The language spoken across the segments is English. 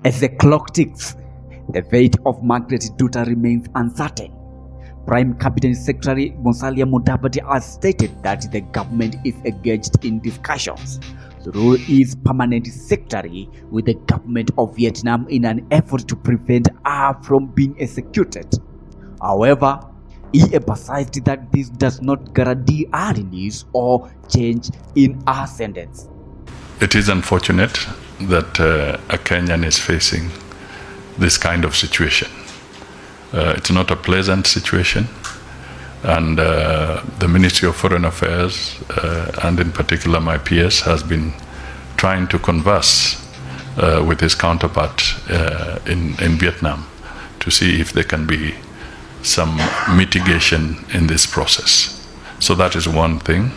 As the clock ticks, the fate of Margaret Nduta remains uncertain. Prime Cabinet Secretary Musalia Mudavadi has stated that the government is engaged in discussions through his permanent secretary with the government of Vietnam in an effort to prevent her from being executed. However, he emphasized that this does not guarantee her release or change in her sentence. It is unfortunate that a Kenyan is facing this kind of situation. It's not a pleasant situation, and the Ministry of Foreign Affairs and in particular my PS has been trying to converse with his counterpart in Vietnam to see if there can be some mitigation in this process. So that is one thing,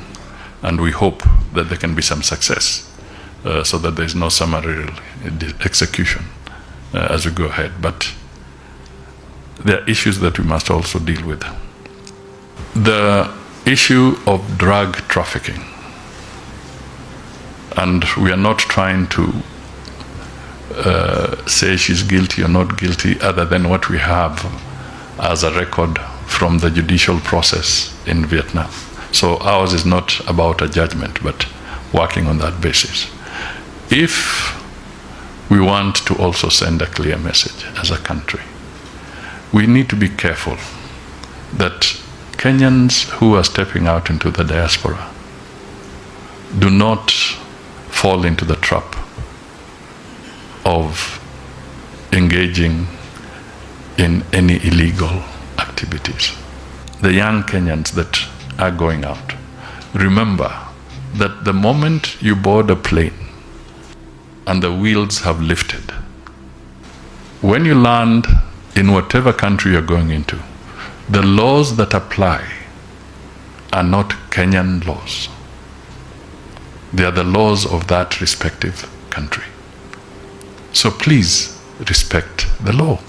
and we hope that there can be some success so that there is no summary execution as we go ahead. But there are issues that we must also deal with. The issue of drug trafficking, and we are not trying to say she's guilty or not guilty other than what we have as a record from the judicial process in Vietnam. So ours is not about a judgment, but working on that basis. If we want to also send a clear message as a country, we need to be careful that Kenyans who are stepping out into the diaspora do not fall into the trap of engaging in any illegal activities. The young Kenyans that are going out, remember that the moment you board a plane and the wheels have lifted, when you land in whatever country you're going into, the laws that apply are not Kenyan laws. They are the laws of that respective country. So please respect the law.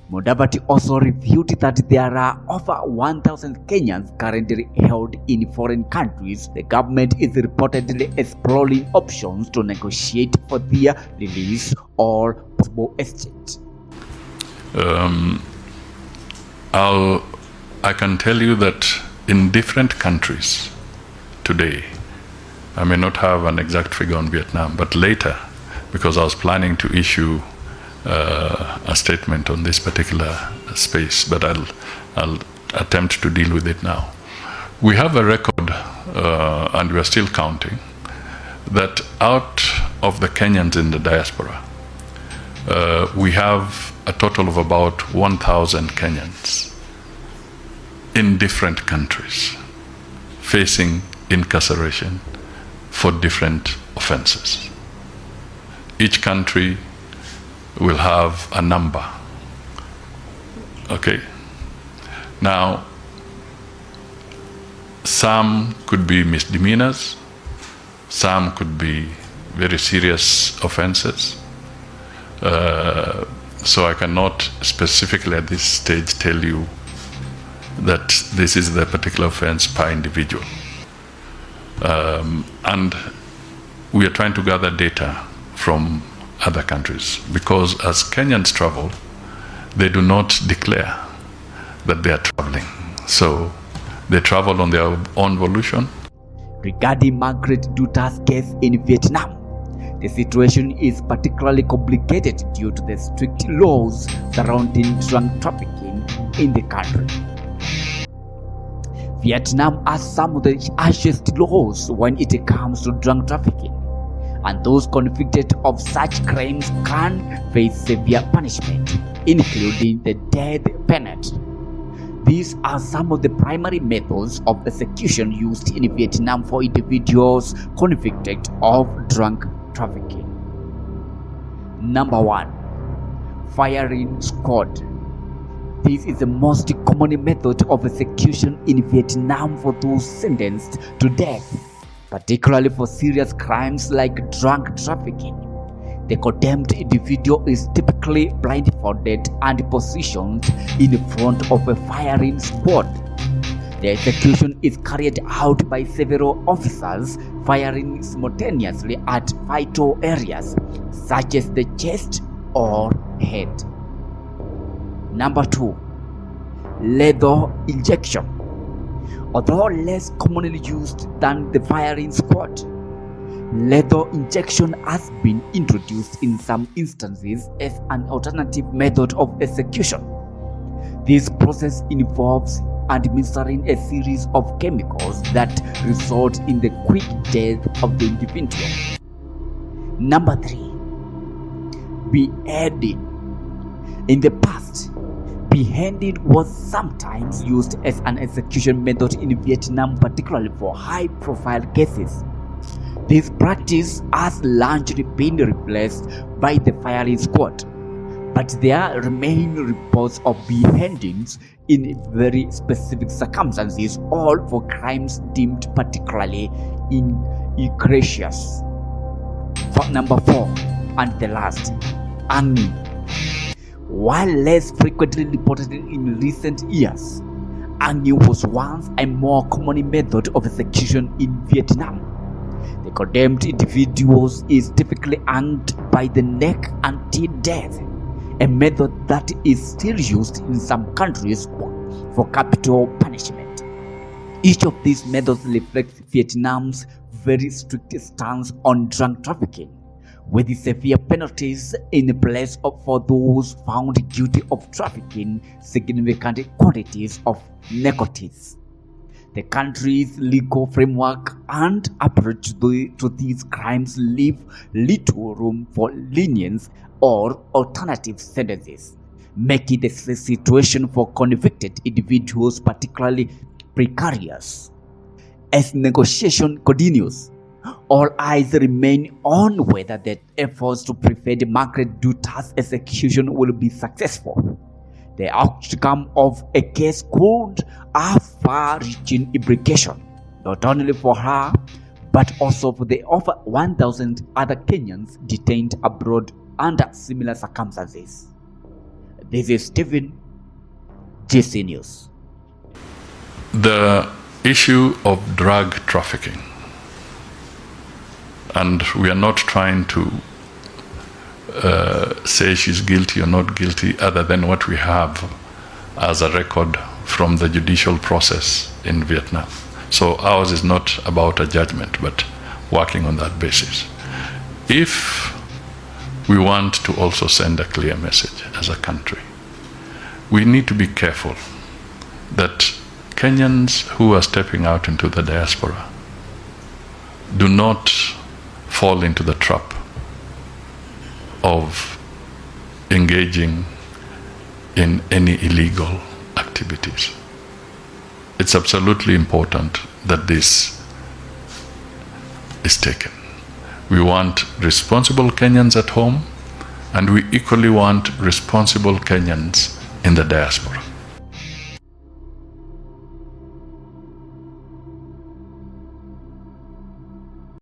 Mudavadi also revealed that there are over 1,000 Kenyans currently held in foreign countries. The government is reportedly exploring options to negotiate for their release or possible exchange. I can tell you that in different countries today, I may not have an exact figure on Vietnam, but later, because I was planning to issue a statement on this particular space, but I'll attempt to deal with it now. We have a record, and we are still counting, that out of the Kenyans in the diaspora, we have a total of about 1,000 Kenyans in different countries facing incarceration for different offenses. Each country will have a number. Okay. Now, some could be misdemeanors, some could be very serious offenses. So I cannot specifically at this stage tell you that this is the particular offense per individual. And we are trying to gather data from other countries, because as Kenyans travel, they do not declare that they are traveling. So they travel on their own volition. Regarding Margaret Nduta's case in Vietnam, the situation is particularly complicated due to the strict laws surrounding drug trafficking in the country. Vietnam has some of the harshest laws when it comes to drug trafficking, and those convicted of such crimes can face severe punishment, including the death penalty. These are some of the primary methods of execution used in Vietnam for individuals convicted of drug trafficking. Number 1. Firing squad. This is the most common method of execution in Vietnam for those sentenced to death, particularly for serious crimes like drug trafficking. The condemned individual is typically blindfolded and positioned in front of a firing squad. The execution is carried out by several officers firing simultaneously at vital areas such as the chest or head. Number 2. Lethal injection. Although less commonly used than the firing squad, lethal injection has been introduced in some instances as an alternative method of execution. This process involves administering a series of chemicals that result in the quick death of the individual. Number 3. Beheading. In the past, beheading was sometimes used as an execution method in Vietnam, particularly for high-profile cases. This practice has largely been replaced by the firing squad, but there remain reports of beheadings in very specific circumstances, all for crimes deemed particularly egregious. For number 4, and the last, hanging. While less frequently reported in recent years, hanging was once a more common method of execution in Vietnam. The condemned individuals is typically hanged by the neck until death, a method that is still used in some countries for capital punishment. Each of these methods reflects Vietnam's very strict stance on drug trafficking, with severe penalties in place for those found guilty of trafficking significant quantities of narcotics. The country's legal framework and approach to these crimes leave little room for lenience or alternative sentences, making the situation for convicted individuals particularly precarious. As negotiation continues, all eyes remain on whether the efforts to prevent Margaret Nduta's execution will be successful. The outcome of a case could have far-reaching implications, not only for her, but also for the over 1,000 other Kenyans detained abroad under similar circumstances. This is Stephen, GC News. The issue of drug trafficking, and we are not trying to say she's guilty or not guilty other than what we have as a record from the judicial process in Vietnam. So ours is not about a judgment, but working on that basis. If we want to also send a clear message as a country, we need to be careful that Kenyans who are stepping out into the diaspora do not fall into the trap of engaging in any illegal activities. It's absolutely important that this is taken. We want responsible Kenyans at home, and we equally want responsible Kenyans in the diaspora.